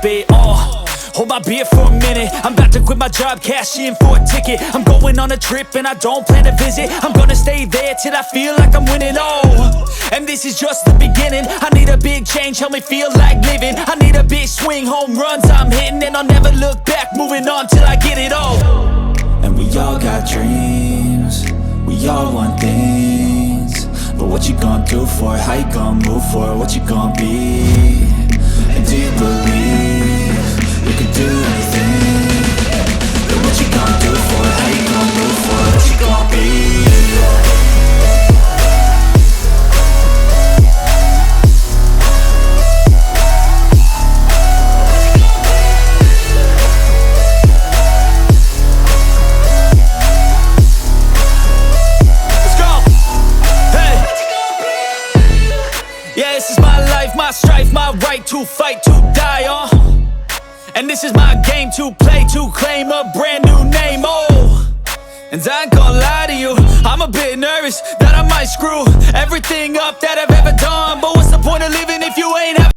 drop it, hold my beer for a minute. I'm about to quit my job, cash in for a ticket. I'm going on a trip and I don't plan to visit. I'm gonna stay there till I feel like I'm winning, and this is just the beginning. I need a big change, help me feel like living. I need a big swing, home runs I'm hitting. And I'll never look back, moving on till I get it all. And we all got dreams, we all want things. But what you gonna do for it? How you gonna move for it? What you gonna be? And do you believe you can do anything? But what you gonna do for it? How you gonna move for it? What you gonna be? Yeah, this is my life, my strife, my right to fight, to die, and this is my game to play, to claim a brand new name, and I ain't gonna lie to you, I'm a bit nervous that I might screw everything up that I've ever done. But what's the point of living if you ain't having